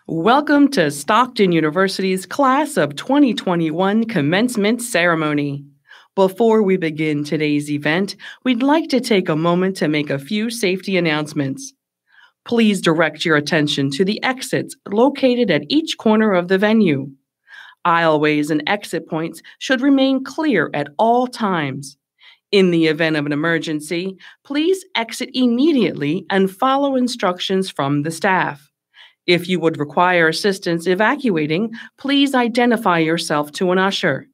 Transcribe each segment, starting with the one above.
Welcome to Stockton University's Class of 2021 Commencement Ceremony. Before we begin today's event, we'd like to take a moment to make a few safety announcements. Please direct your attention to the exits located at each corner of the venue. Aisleways and exit points should remain clear at all times. In the event of an emergency, please exit immediately and follow instructions from the staff. If you would require assistance evacuating, please identify yourself to an usher.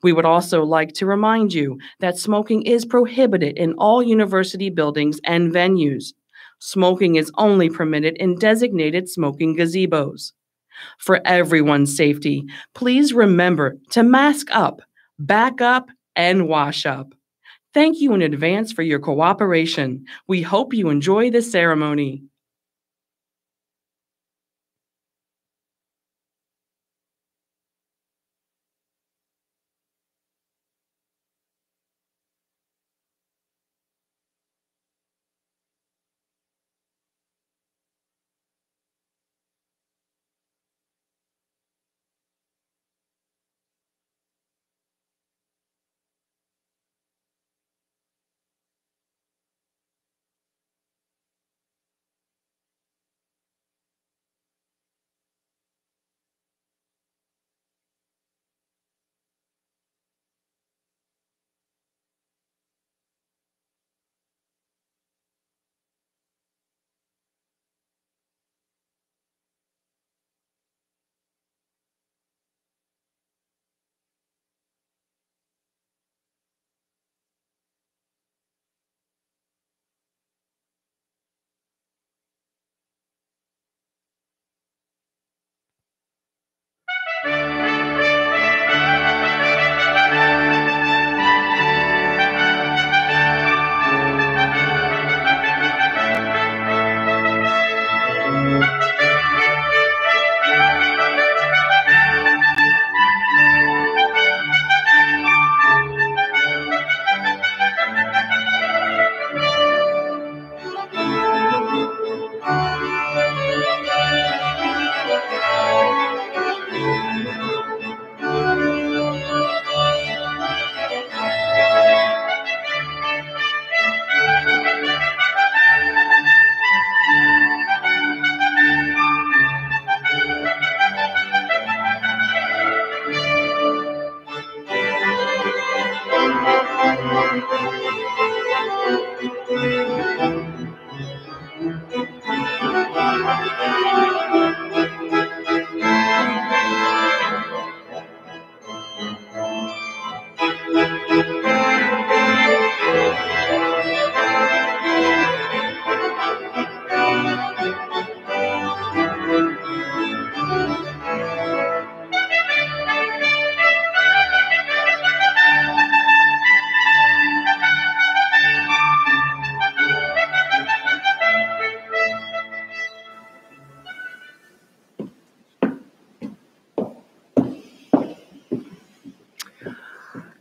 We would also like to remind you that smoking is prohibited in all university buildings and venues. Smoking is only permitted in designated smoking gazebos. For everyone's safety, please remember to mask up, back up, and wash up. Thank you in advance for your cooperation. We hope you enjoy the ceremony.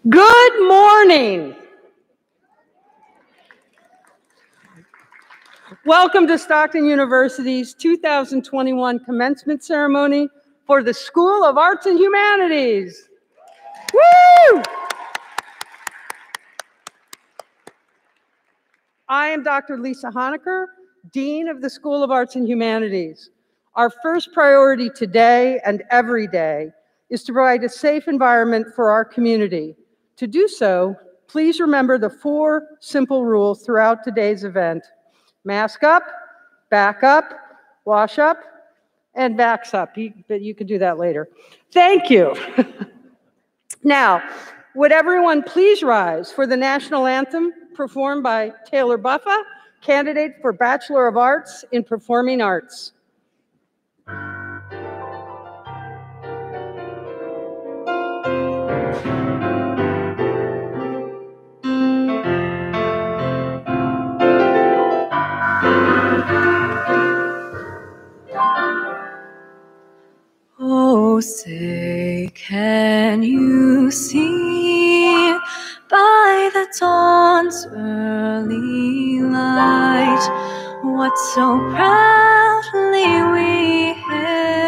Good morning. Welcome to Stockton University's 2021 Commencement Ceremony for the School of Arts and Humanities. Woo! I am Dr. Lisa Honecker, Dean of the School of Arts and Humanities. Our first priority today and every day is to provide a safe environment for our community. To do so, please remember the 4 simple rules throughout today's event. Mask up, back up, wash up, and backs up. But you can do that later. Thank you. Now, would everyone please rise for the national anthem performed by Taylor Buffa, candidate for Bachelor of Arts in Performing Arts. Oh, say, can you see by the dawn's early light what so proudly we hailed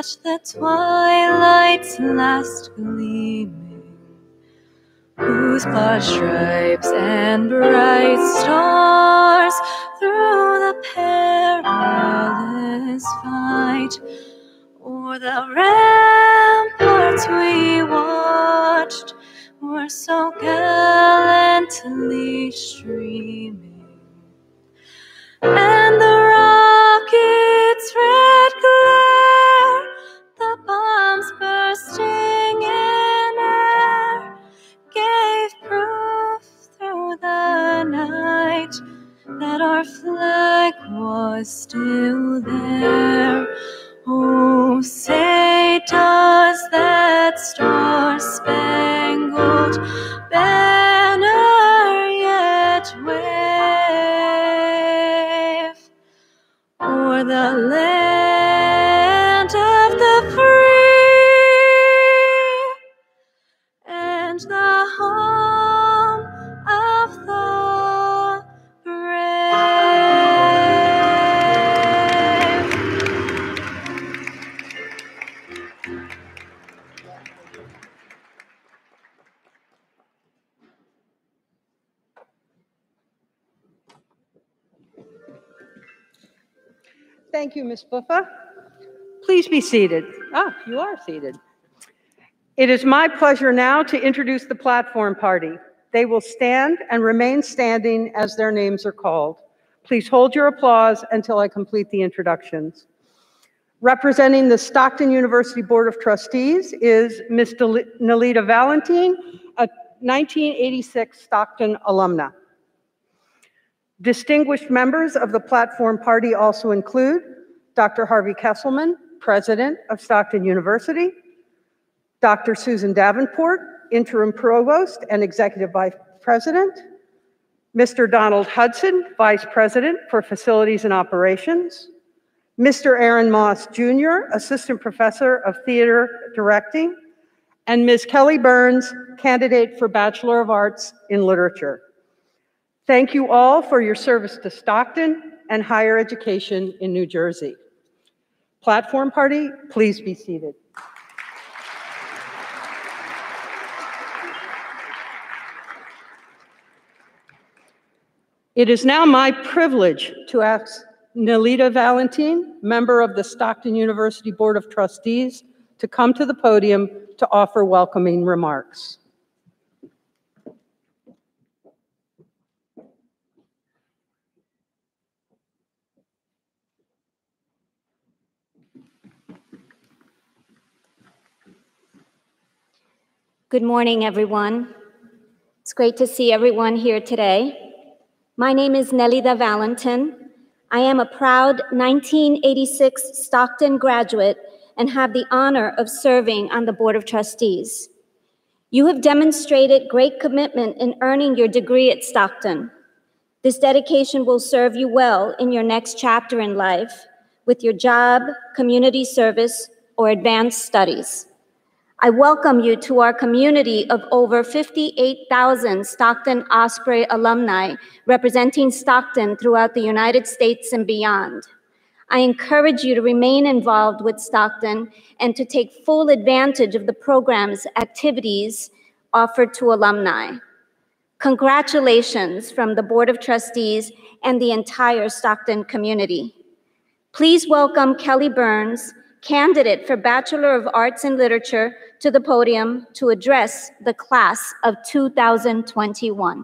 watch the twilight's last gleaming, whose broad stripes and bright stars through the perilous fight o'er the ramparts we watched were so gallantly streaming, and the rocket's red glare, the bombs bursting in air, gave proof through the night that our flag was still there. Oh, say does that star-spangled banner yet wave o'er the land of the free and the home of the brave? Thank you, Ms. Buffa. Please be seated. Ah, you are seated. It is my pleasure now to introduce the platform party. They will stand and remain standing as their names are called. Please hold your applause until I complete the introductions. Representing the Stockton University Board of Trustees is Ms. Nelita Valentine, a 1986 Stockton alumna. Distinguished members of the platform party also include Dr. Harvey Kesselman, President of Stockton University, Dr. Susan Davenport, Interim Provost and Executive Vice President, Mr. Donald Hudson, Vice President for Facilities and Operations, Mr. Aaron Moss Jr., Assistant Professor of Theater Directing, and Ms. Kelly Burns, candidate for Bachelor of Arts in Literature. Thank you all for your service to Stockton and higher education in New Jersey. Platform party, please be seated. It is now my privilege to ask Nelita Valentine, member of the Stockton University Board of Trustees, to come to the podium to offer welcoming remarks. Good morning, everyone. It's great to see everyone here today. My name is Nelita Valentine. I am a proud 1986 Stockton graduate and have the honor of serving on the Board of Trustees. You have demonstrated great commitment in earning your degree at Stockton. This dedication will serve you well in your next chapter in life with your job, community service, or advanced studies. I welcome you to our community of over 58,000 Stockton Osprey alumni representing Stockton throughout the United States and beyond. I encourage you to remain involved with Stockton and to take full advantage of the program's activities offered to alumni. Congratulations from the Board of Trustees and the entire Stockton community. Please welcome Kelly Burns, candidate for Bachelor of Arts in Literature, to the podium to address the class of 2021.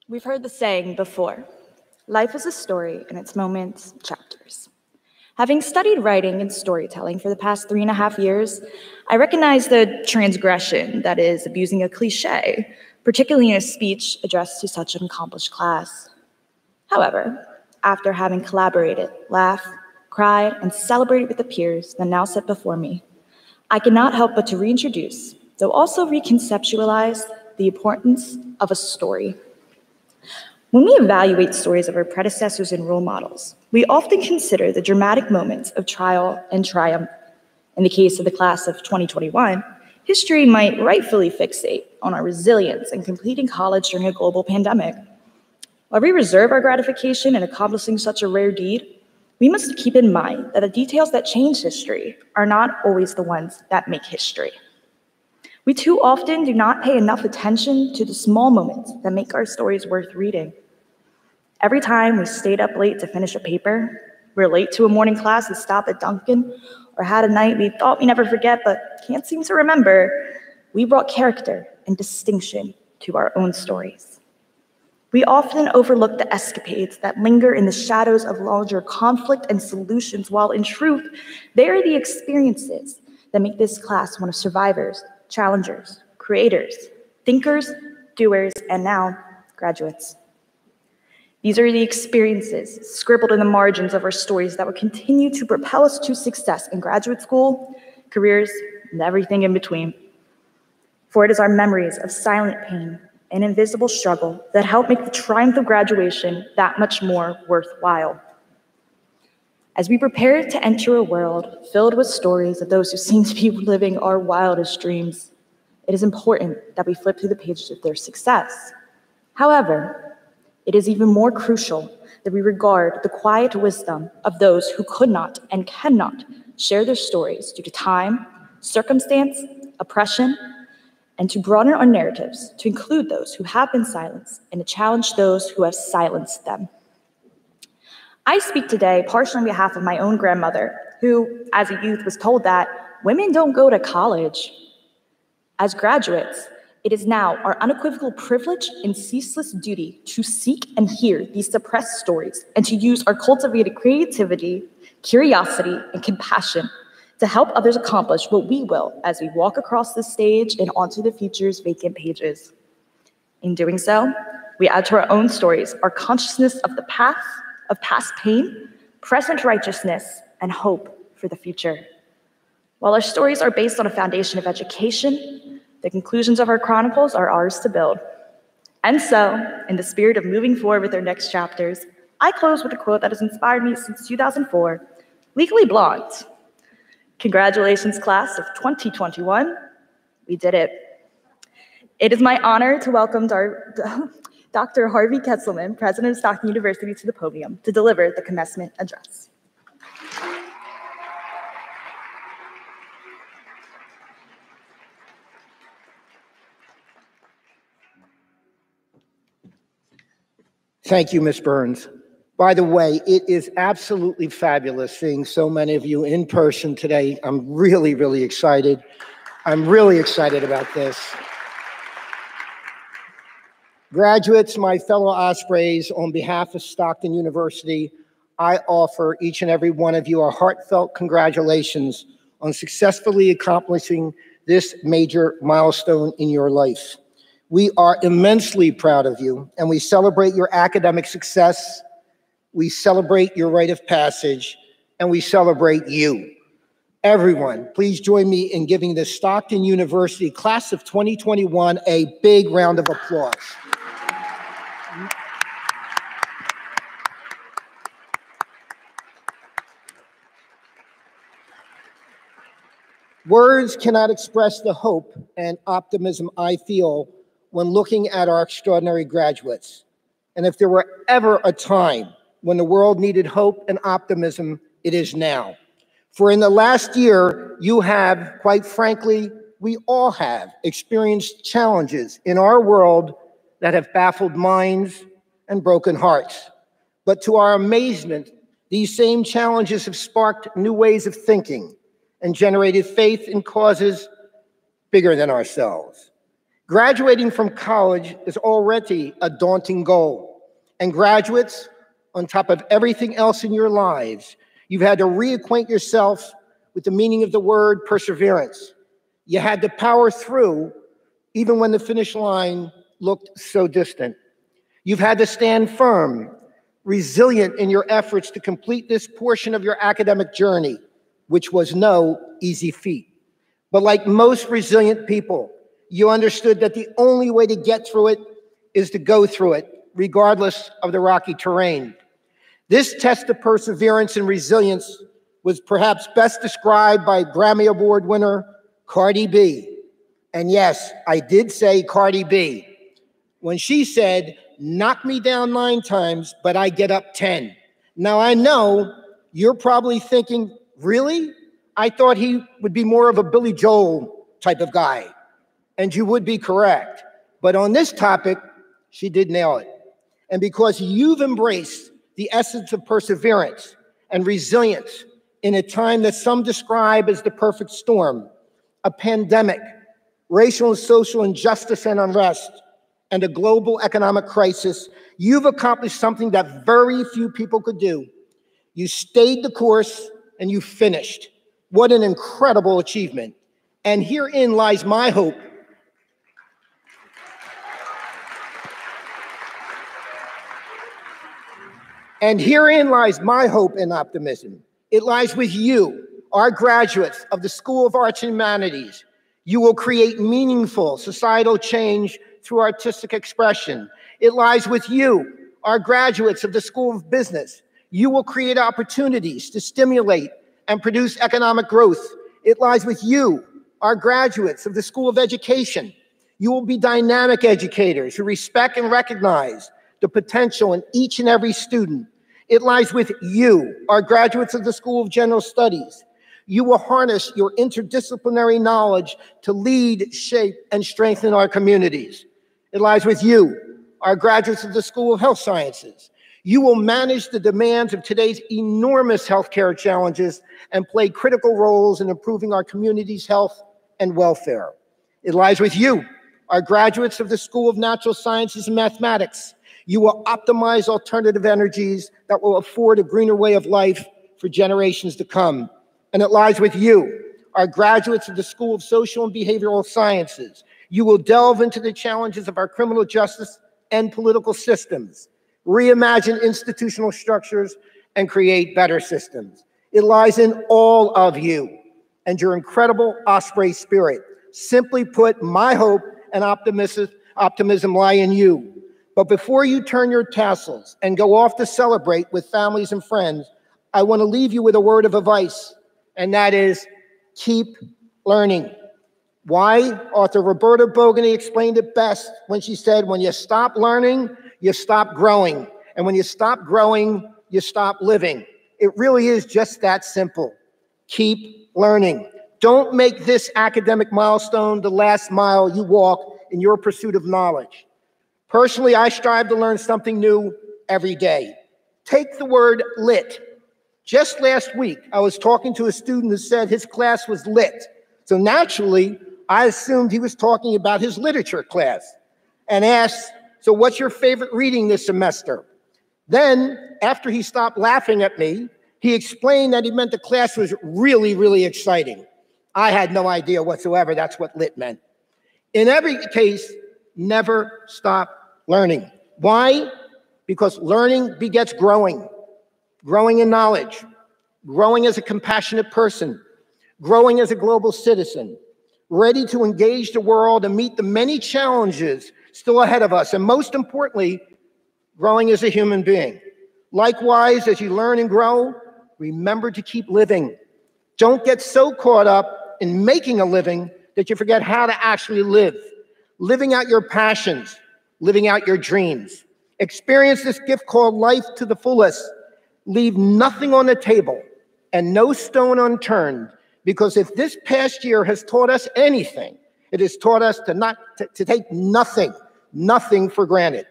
We've heard the saying before, life is a story and its moments, chapters. Having studied writing and storytelling for the past 3.5 years, I recognize the transgression that is abusing a cliche, particularly in a speech addressed to such an accomplished class. However, after having collaborated, laughed, cried, and celebrated with the peers that now sit before me, I cannot help but to reintroduce, though also reconceptualize, the importance of a story. When we evaluate stories of our predecessors and role models, we often consider the dramatic moments of trial and triumph. In the case of the class of 2021, history might rightfully fixate on our resilience in completing college during a global pandemic. While we reserve our gratification in accomplishing such a rare deed, we must keep in mind that the details that change history are not always the ones that make history. We too often do not pay enough attention to the small moments that make our stories worth reading. Every time we stayed up late to finish a paper, we were late to a morning class and stopped at Dunkin', or had a night we thought we never forget but can't seem to remember, we brought character and distinction to our own stories. We often overlook the escapades that linger in the shadows of larger conflict and solutions, while in truth, they are the experiences that make this class one of survivors, challengers, creators, thinkers, doers, and now graduates. These are the experiences scribbled in the margins of our stories that will continue to propel us to success in graduate school, careers, and everything in between. For it is our memories of silent pain and invisible struggle that help make the triumph of graduation that much more worthwhile. As we prepare to enter a world filled with stories of those who seem to be living our wildest dreams, it is important that we flip through the pages of their success. However, it is even more crucial that we regard the quiet wisdom of those who could not and cannot share their stories due to time, circumstance, oppression, and to broaden our narratives to include those who have been silenced and to challenge those who have silenced them. I speak today partially on behalf of my own grandmother, who, as a youth, was told that women don't go to college. As graduates, it is now our unequivocal privilege and ceaseless duty to seek and hear these suppressed stories and to use our cultivated creativity, curiosity, and compassion to help others accomplish what we will as we walk across the stage and onto the future's vacant pages. In doing so, we add to our own stories our consciousness of the path of past pain, present righteousness, and hope for the future. While our stories are based on a foundation of education, the conclusions of our chronicles are ours to build. And so, in the spirit of moving forward with our next chapters, I close with a quote that has inspired me since 2004, Legally Blonde. Congratulations, class of 2021. We did it. It is my honor to welcome Dr. Harvey Kesselman, President of Stockton University, to the podium to deliver the commencement address. Thank you, Ms. Burns. By the way, it is absolutely fabulous seeing so many of you in person today. I'm really, really excited. I'm really excited about this. Graduates, my fellow Ospreys, on behalf of Stockton University, I offer each and every one of you a heartfelt congratulations on successfully accomplishing this major milestone in your life. We are immensely proud of you, and we celebrate your academic success, we celebrate your rite of passage, and we celebrate you. Everyone, please join me in giving the Stockton University Class of 2021 a big round of applause. Words cannot express the hope and optimism I feel when looking at our extraordinary graduates. And if there were ever a time when the world needed hope and optimism, it is now. For in the last year, you have, quite frankly, we all have experienced challenges in our world that have baffled minds and broken hearts. But to our amazement, these same challenges have sparked new ways of thinking and generated faith in causes bigger than ourselves. Graduating from college is already a daunting goal. And graduates, on top of everything else in your lives, you've had to reacquaint yourself with the meaning of the word perseverance. You had to power through even when the finish line looked so distant. You've had to stand firm, resilient in your efforts to complete this portion of your academic journey, which was no easy feat. But like most resilient people, you understood that the only way to get through it is to go through it, regardless of the rocky terrain. This test of perseverance and resilience was perhaps best described by Grammy Award winner Cardi B. And yes, I did say Cardi B, when she said, "Knock me down 9 times, but I get up 10. Now I know you're probably thinking, really? I thought he would be more of a Billy Joel type of guy. And you would be correct. But on this topic, she did nail it. And because you've embraced the essence of perseverance and resilience in a time that some describe as the perfect storm, a pandemic, racial and social injustice and unrest, and a global economic crisis, you've accomplished something that very few people could do. You stayed the course and you finished. What an incredible achievement. And herein lies my hope. And herein lies my hope and optimism. It lies with you, our graduates of the School of Arts and Humanities. You will create meaningful societal change through artistic expression. It lies with you, our graduates of the School of Business. You will create opportunities to stimulate and produce economic growth. It lies with you, our graduates of the School of Education. You will be dynamic educators who respect and recognize the potential in each and every student. It lies with you, our graduates of the School of General Studies. You will harness your interdisciplinary knowledge to lead, shape, and strengthen our communities. It lies with you, our graduates of the School of Health Sciences. You will manage the demands of today's enormous healthcare challenges and play critical roles in improving our community's health and welfare. It lies with you, our graduates of the School of Natural Sciences and Mathematics. You will optimize alternative energies that will afford a greener way of life for generations to come. And it lies with you, our graduates of the School of Social and Behavioral Sciences. You will delve into the challenges of our criminal justice and political systems, reimagine institutional structures, and create better systems. It lies in all of you and your incredible Osprey spirit. Simply put, my hope and optimism lie in you. But before you turn your tassels and go off to celebrate with families and friends, I want to leave you with a word of advice, and that is, keep learning. Why? Author Roberta Bogany explained it best when she said, when you stop learning, you stop growing. And when you stop growing, you stop living. It really is just that simple. Keep learning. Don't make this academic milestone the last mile you walk in your pursuit of knowledge. Personally, I strive to learn something new every day. Take the word lit. Just last week, I was talking to a student who said his class was lit. So naturally, I assumed he was talking about his literature class and asked, so what's your favorite reading this semester? Then, after he stopped laughing at me, he explained that he meant the class was really, really exciting. I had no idea whatsoever that's what lit meant. In every case, never stop learning. Why? Because learning begets growing. Growing in knowledge, growing as a compassionate person, growing as a global citizen, ready to engage the world and meet the many challenges still ahead of us, and most importantly, growing as a human being. Likewise, as you learn and grow, remember to keep living. Don't get so caught up in making a living that you forget how to actually live. Living out your passions, living out your dreams. Experience this gift called life to the fullest. Leave nothing on the table and no stone unturned, because if this past year has taught us anything, it has taught us to take nothing for granted.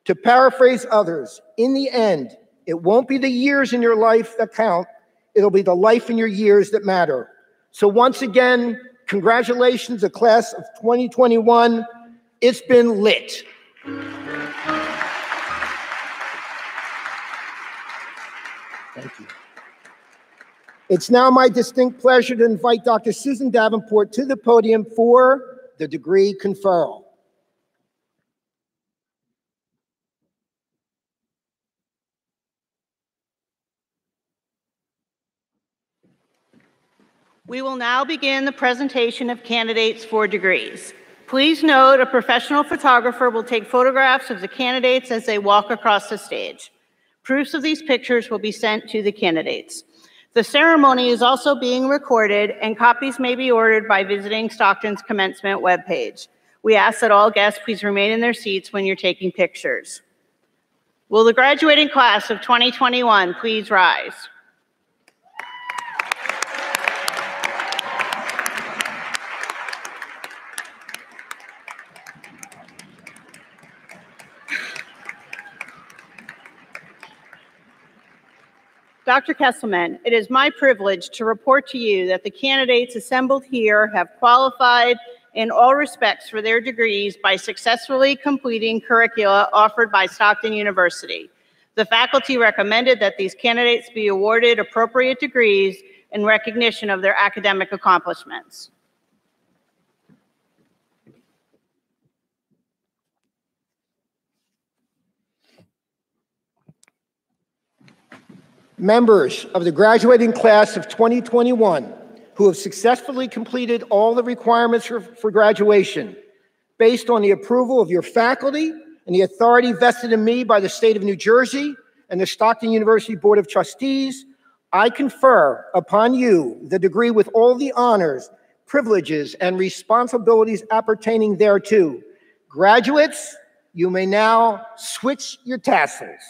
To paraphrase others, in the end, it won't be the years in your life that count, it'll be the life in your years that matter. So once again, congratulations, the class of 2021. It's been lit. Thank you. It's now my distinct pleasure to invite Dr. Susan Davenport to the podium for the degree conferral. We will now begin the presentation of candidates for degrees. Please note a professional photographer will take photographs of the candidates as they walk across the stage. Proofs of these pictures will be sent to the candidates. The ceremony is also being recorded, and copies may be ordered by visiting Stockton's Commencement webpage. We ask that all guests please remain in their seats when you're taking pictures. Will the graduating class of 2021 please rise? Dr. Kesselman, it is my privilege to report to you that the candidates assembled here have qualified in all respects for their degrees by successfully completing curricula offered by Stockton University. The faculty recommended that these candidates be awarded appropriate degrees in recognition of their academic accomplishments. Members of the graduating class of 2021 who have successfully completed all the requirements for graduation, based on the approval of your faculty and the authority vested in me by the state of New Jersey and the Stockton University Board of Trustees, I confer upon you the degree with all the honors, privileges, and responsibilities appertaining thereto. Graduates, you may now switch your tassels.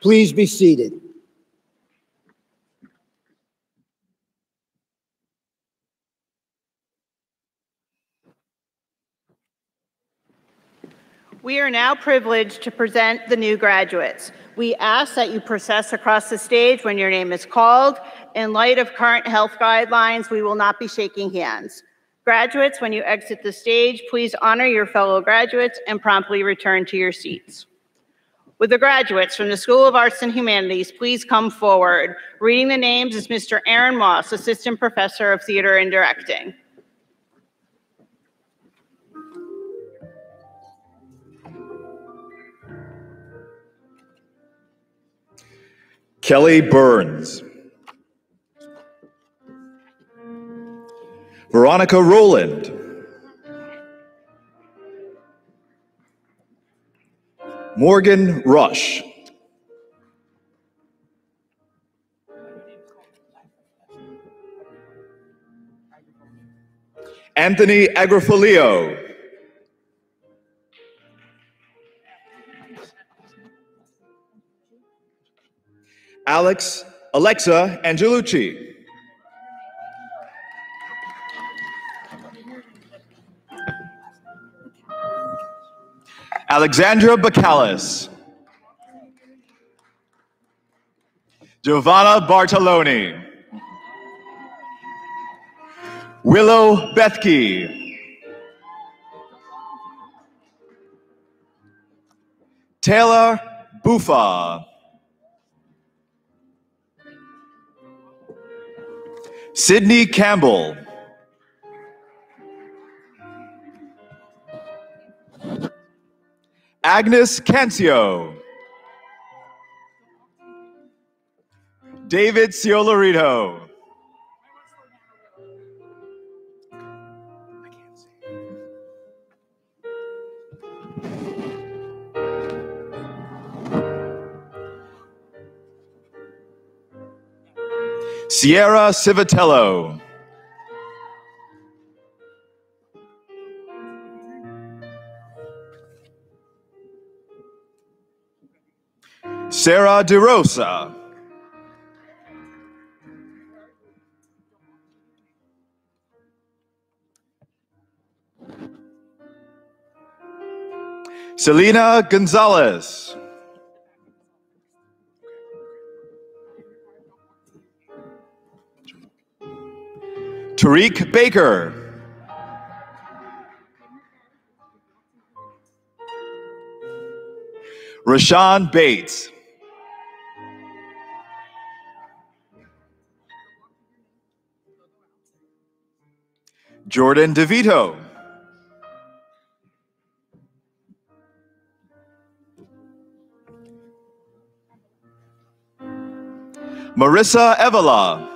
Please be seated. We are now privileged to present the new graduates. We ask that you process across the stage when your name is called. In light of current health guidelines, we will not be shaking hands. Graduates, when you exit the stage, please honor your fellow graduates and promptly return to your seats. Would the graduates from the School of Arts and Humanities please come forward? Reading the names is Mr. Aaron Moss, Assistant Professor of Theater and Directing. Kelly Burns. Veronica Rowland. Morgan Rush. Anthony Agrafilio. Alexa Angelucci. Alexandra Bacallis. Giovanna Bartoloni. Willow Bethke. Taylor Buffa. Sydney Campbell. Agnes Cancio. David Ciolorito. Sierra Civitello. Sarah DeRosa. Selena Gonzalez. Tariq Baker. Rashawn Bates. Jordan DeVito. Marissa Evala.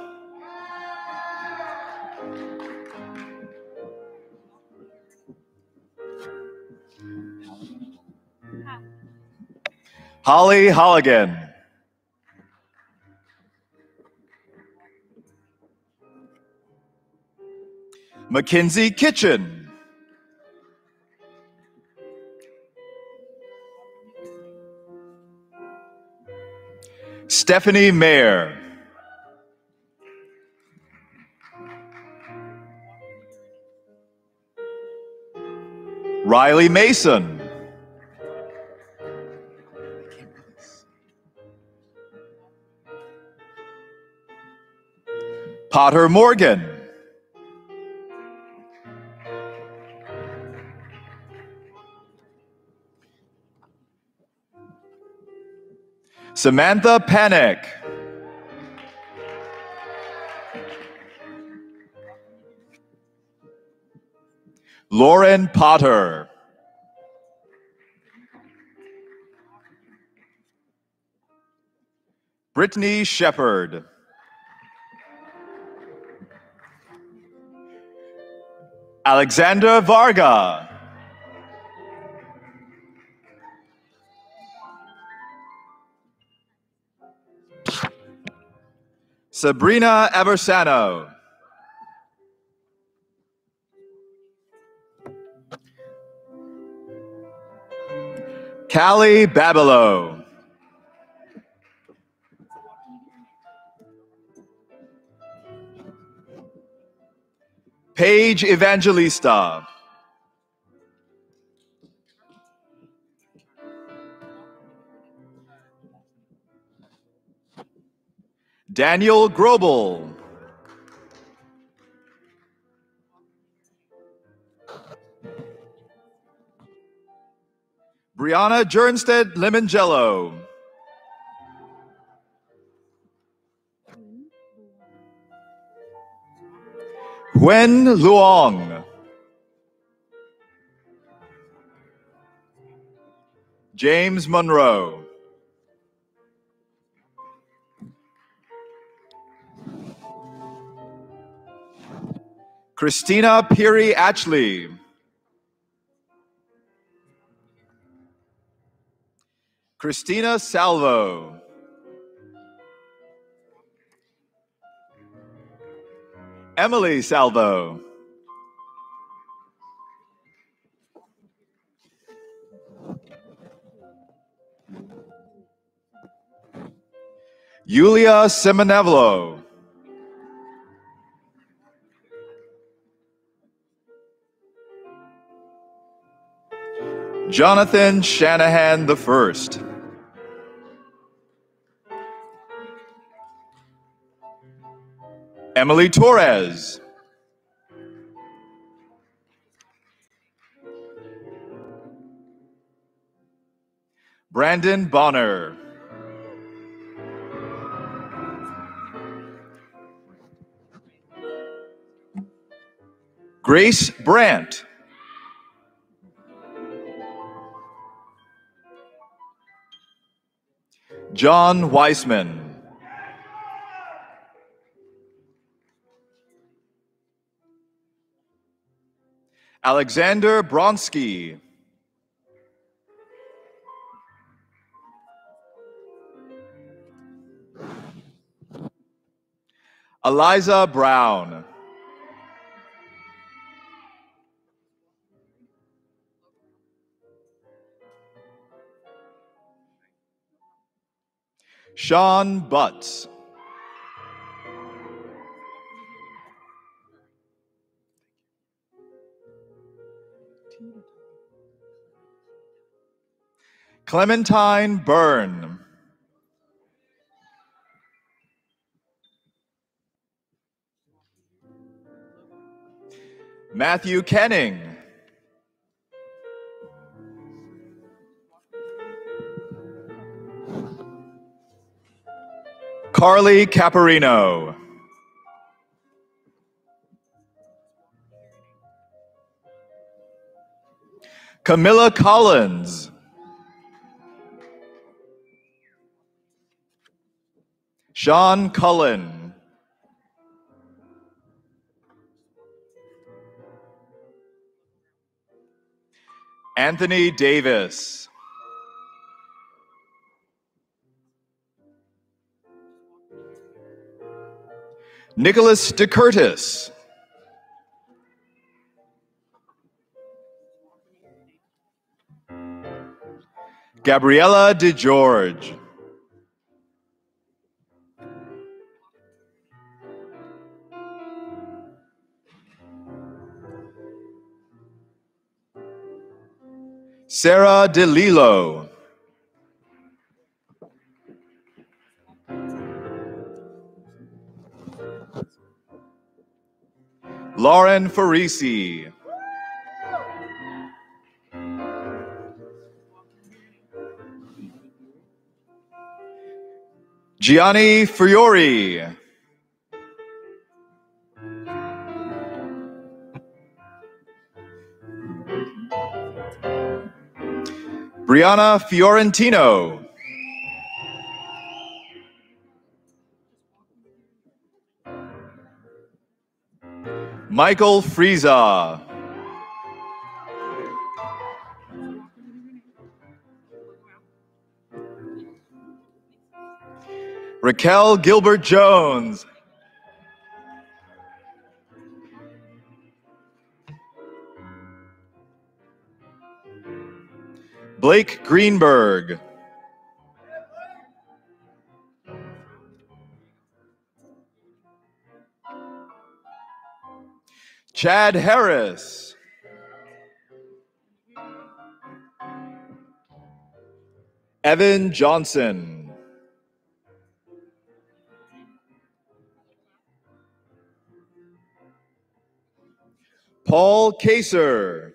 Holly Holligan. Mackenzie Kitchen. Stephanie Mayer. Riley Mason. Potter Morgan. Samantha Panic. Lauren Potter. Brittany Shepard. Alexander Varga. Sabrina Aversano. Callie Babilo. Paige Evangelista. Daniel Grobel. Brianna Jernstedt Limongello. Huen Luong. James Monroe. Christina Peary Atchley. Christina Salvo. Emily Salvo. Yulia Simonevlo. Jonathan Shanahan I. Emily Torres. Brandon Bonner. Grace Brandt. John Weissman. Alexander Bronsky. Eliza Brown. Sean Butts. Clementine Byrne. Matthew Kenning. Carly Caparino. Camilla Collins. Sean Cullen. Anthony Davis. Nicholas DeCurtis. Gabriella DeGeorge. Sarah DeLillo. Lauren Farisi. Gianni Fiori. Brianna Fiorentino. Michael Frieza. Raquel Gilbert Jones. Blake Greenberg. Chad Harris. Evan Johnson. Paul Kaser.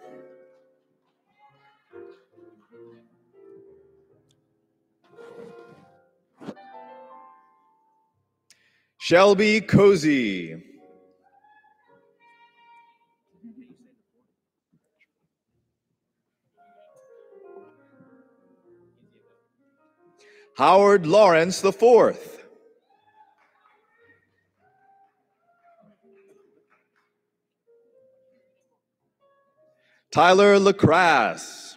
Shelby Cozy. Howard Lawrence IV. Tyler LaCrasse.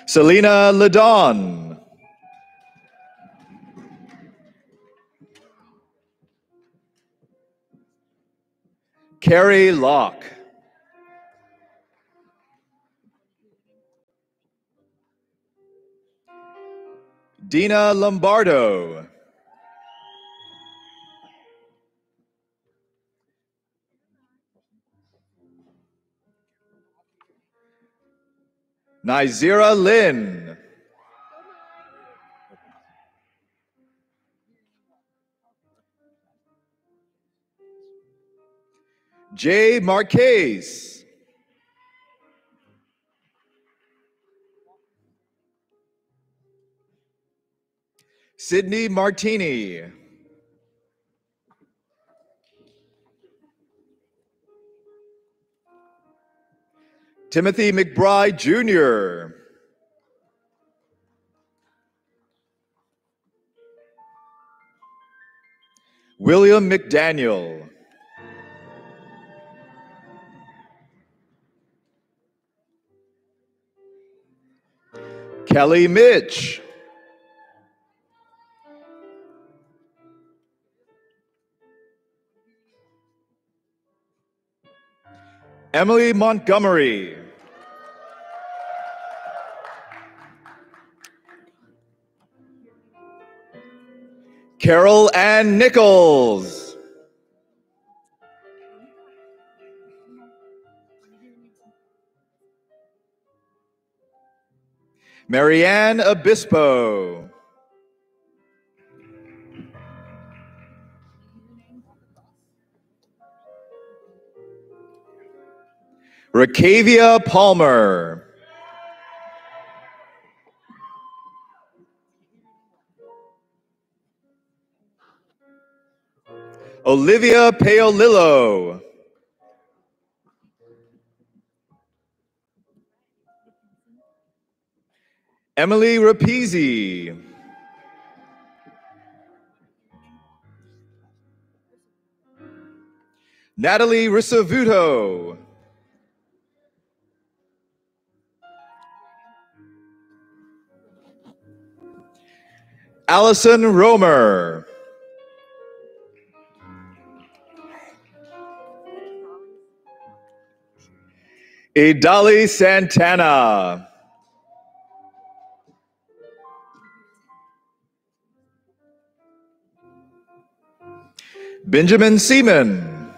Selena Ledon. Carrie Locke. Dina Lombardo. Nizira Lynn. Jay Marquez. Sydney Martini. Timothy McBride Jr. William McDaniel. Kelly Mitch. Emily Montgomery. Carol Ann Nichols. Marianne Obispo. Rakavia Palmer. Olivia Paolillo. Emily Rapizzi. Natalie Risavuto. Allison Romer. Idali Santana. Benjamin Seaman.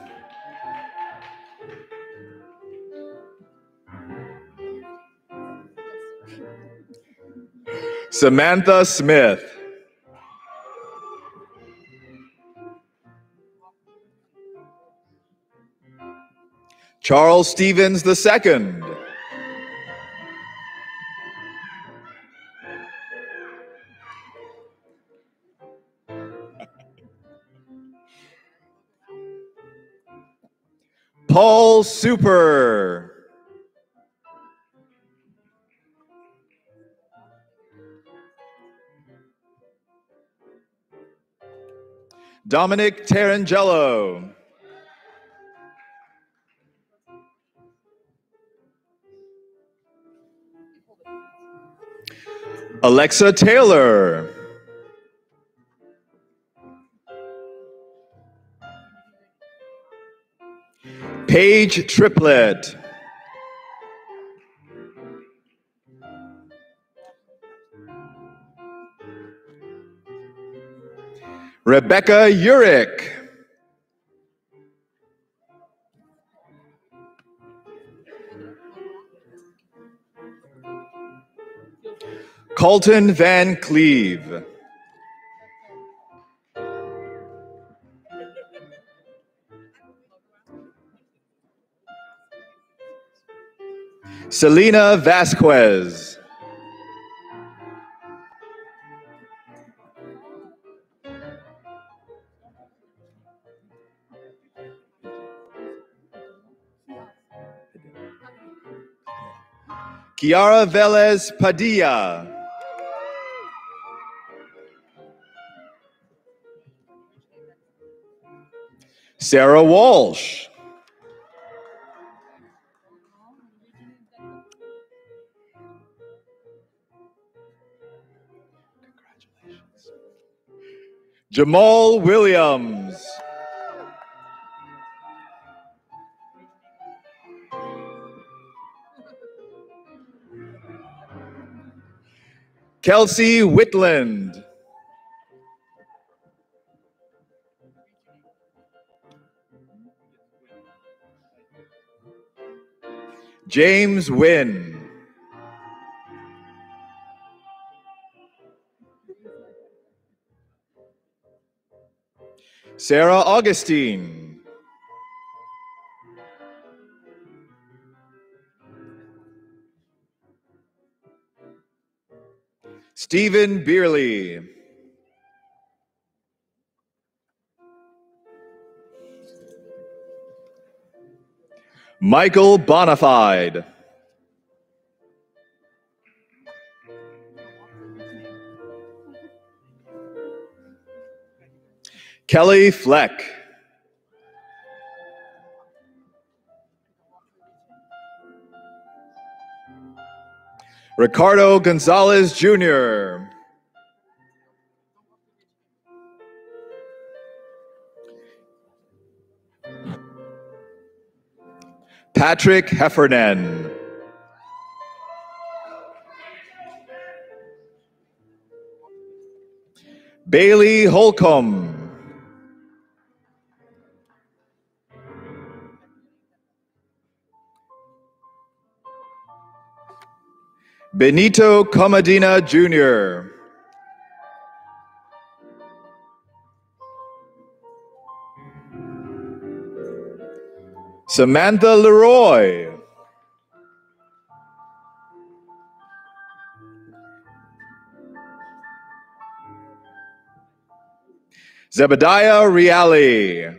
Samantha Smith. Charles Stevens II. Paul Super. Dominic Tarangello. Alexa Taylor. Paige Triplett. Rebecca Urick. Colton Van Cleve. Selena Vasquez. Kiara Velez Padilla. Sarah Walsh. Jamal Williams. Kelsey Whitland. James Wynn. Sarah Augustine. Stephen Beerley. Michael Bonafide. Kelly Fleck. Ricardo Gonzalez Jr. Patrick Heffernan. Bailey Holcomb. Benito Comadina Jr. Samantha Leroy. Zebediah Reale.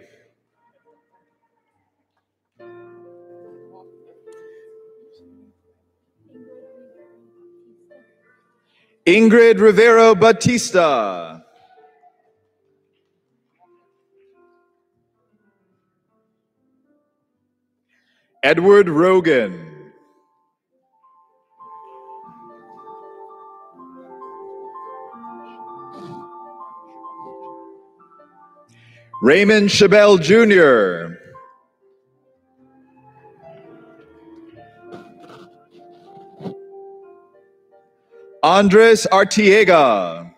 Ingrid Rivera Batista. Edward Rogan. Raymond Chabelle Jr., Andres Artiega,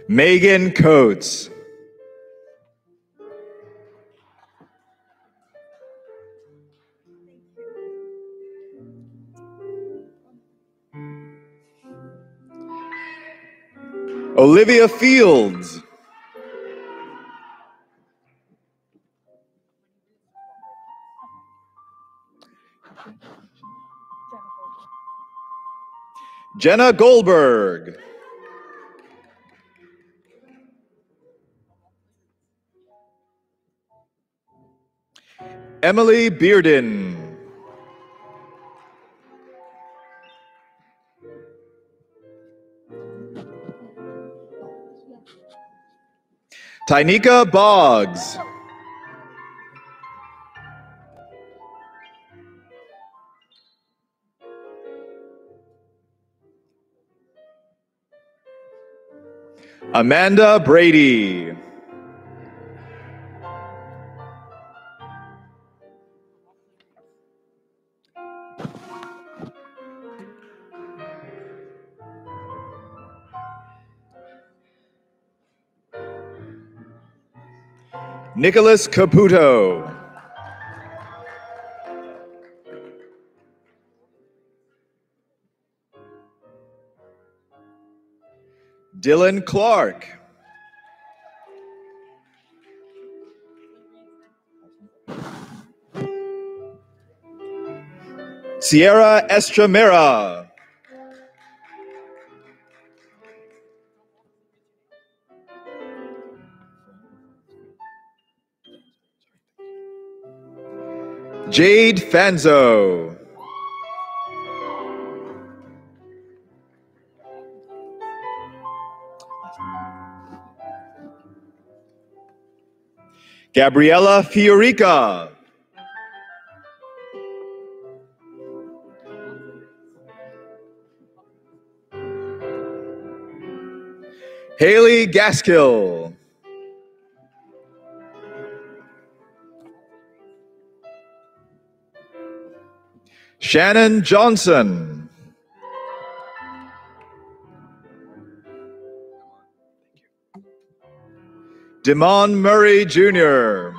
Megan Coates, Olivia Fields, Jenna Goldberg, Emily Bearden, Tynika Boggs, Amanda Brady, Nicholas Caputo, Dylan Clark, Sierra Estramera, Jade Fanzo, Gabriela Fiorica, Haley Gaskill, Shannon Johnson, Demond Murray Jr.,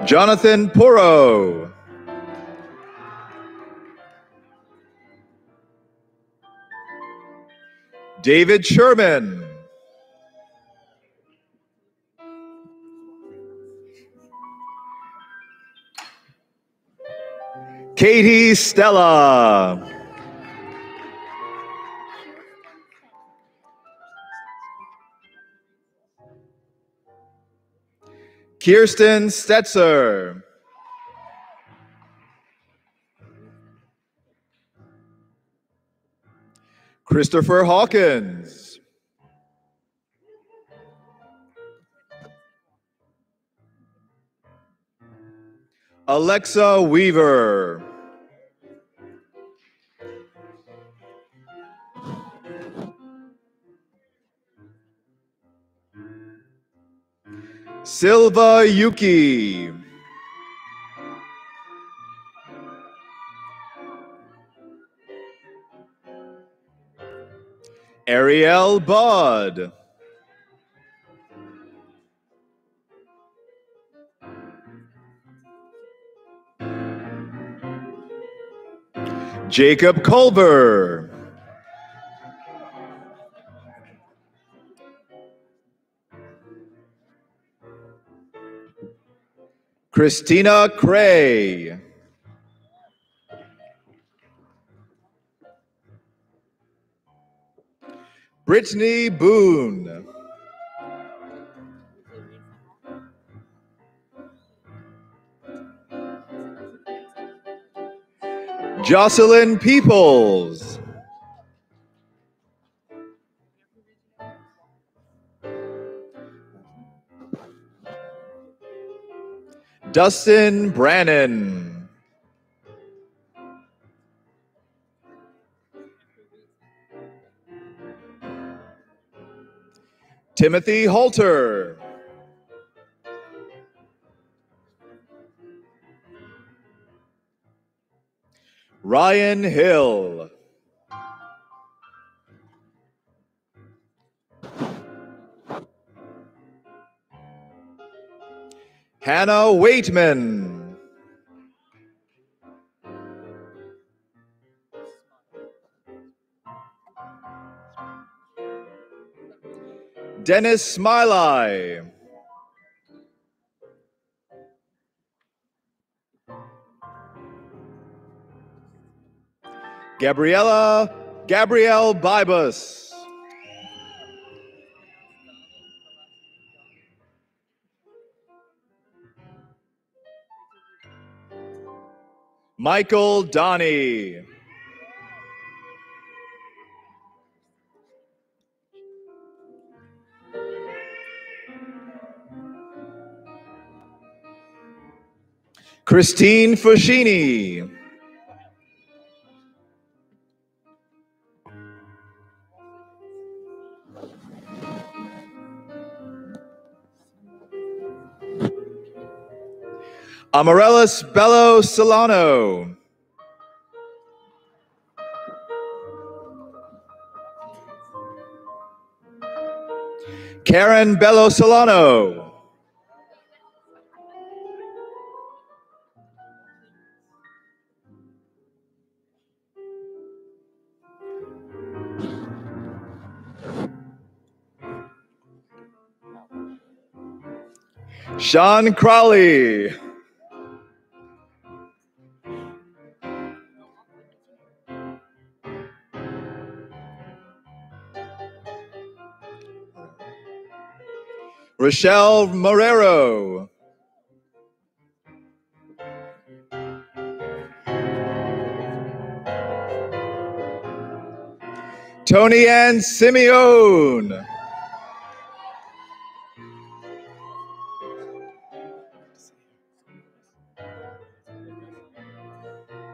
Jonathan Poro, David Sherman, Katie Stella, Kirsten Stetzer, Christopher Hawkins, Alexa Weaver, Silva Yuki, Ariel Budd, Jacob Culver, Christina Cray, Brittany Boone, Jocelyn Peoples, Dustin Brannon. Timothy Halter. Ryan Hill. Hannah Waitman. Dennis Smiley. Gabrielle Bibus. Michael Donnie. Christine Fushini. Amarellis Bello Solano. Karen Bello Solano. Sean Crowley. Rochelle Morero. Tony Ann Simeone.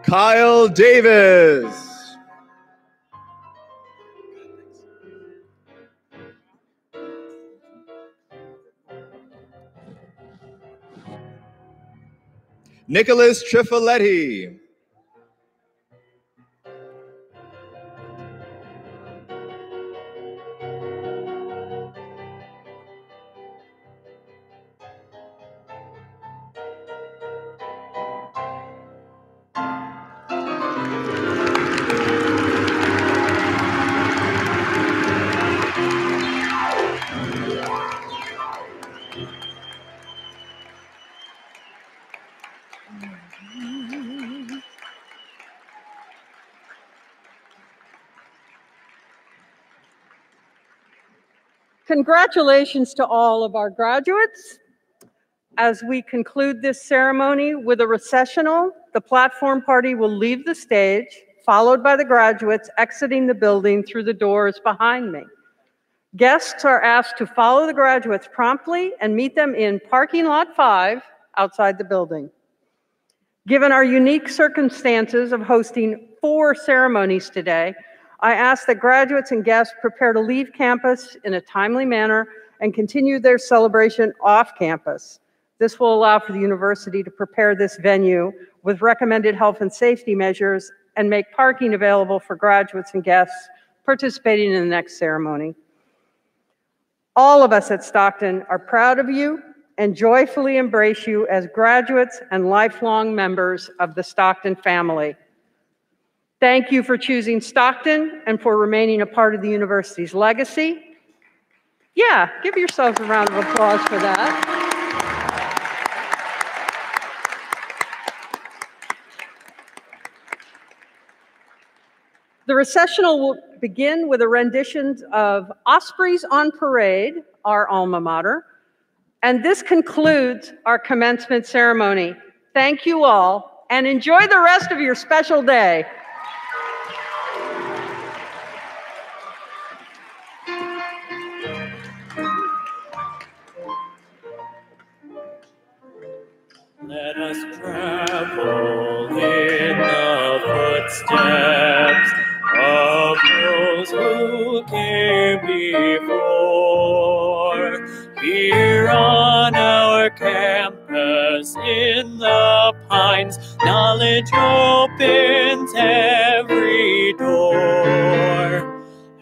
Kyle Davis. Nicholas Trifoletti. Congratulations to all of our graduates. As we conclude this ceremony with a recessional, the platform party will leave the stage, followed by the graduates exiting the building through the doors behind me. Guests are asked to follow the graduates promptly and meet them in parking lot 5 outside the building. Given our unique circumstances of hosting 4 ceremonies today, I ask that graduates and guests prepare to leave campus in a timely manner and continue their celebration off campus. This will allow for the university to prepare this venue with recommended health and safety measures and make parking available for graduates and guests participating in the next ceremony. All of us at Stockton are proud of you and joyfully embrace you as graduates and lifelong members of the Stockton family. Thank you for choosing Stockton and for remaining a part of the university's legacy. Yeah, give yourselves a round of applause for that. The recessional will begin with a rendition of Ospreys on Parade, our alma mater, and this concludes our commencement ceremony. Thank you all, and enjoy the rest of your special day. us travel in the footsteps of those who came before. Here on our campus in the Pines, knowledge opens every door.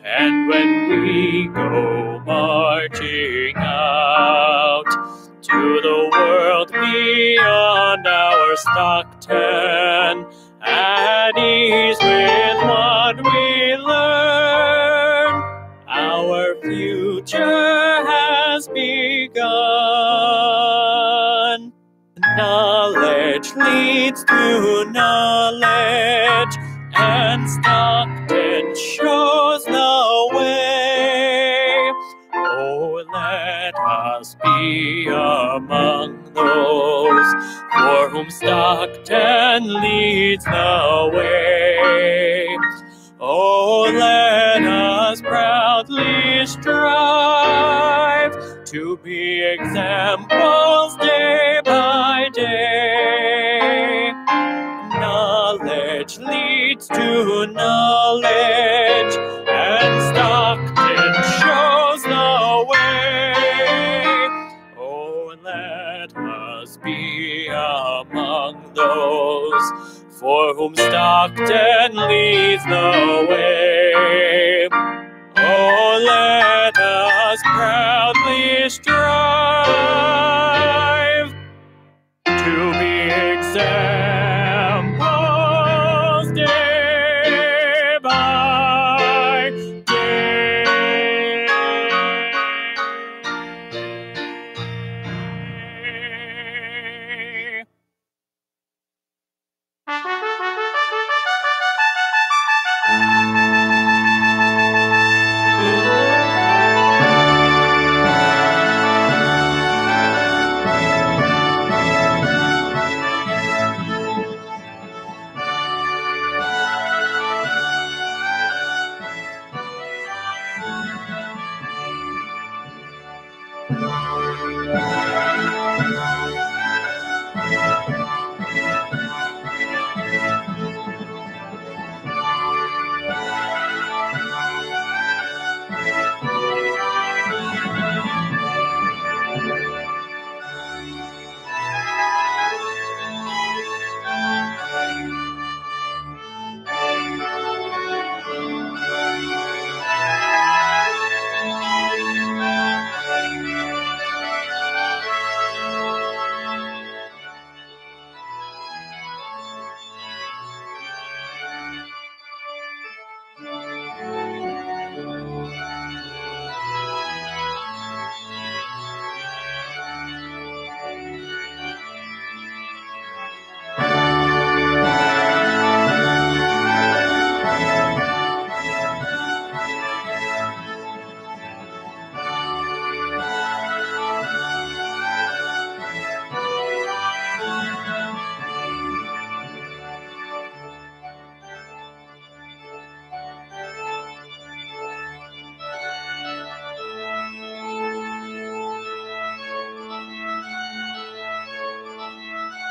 And when we go marching out to the world beyond our Stockton, at ease with what we learn, our future has begun. Knowledge leads to knowledge, and Stockton shows the way. Oh, let us be among those for whom Stockton leads the way. Oh, let us proudly strive to be examples day by day. Knowledge leads to knowledge, and Stockton shows the way. Oh, let us be among those for whom Stockton leads the way. Oh, let us proudly strive to be examples day by day.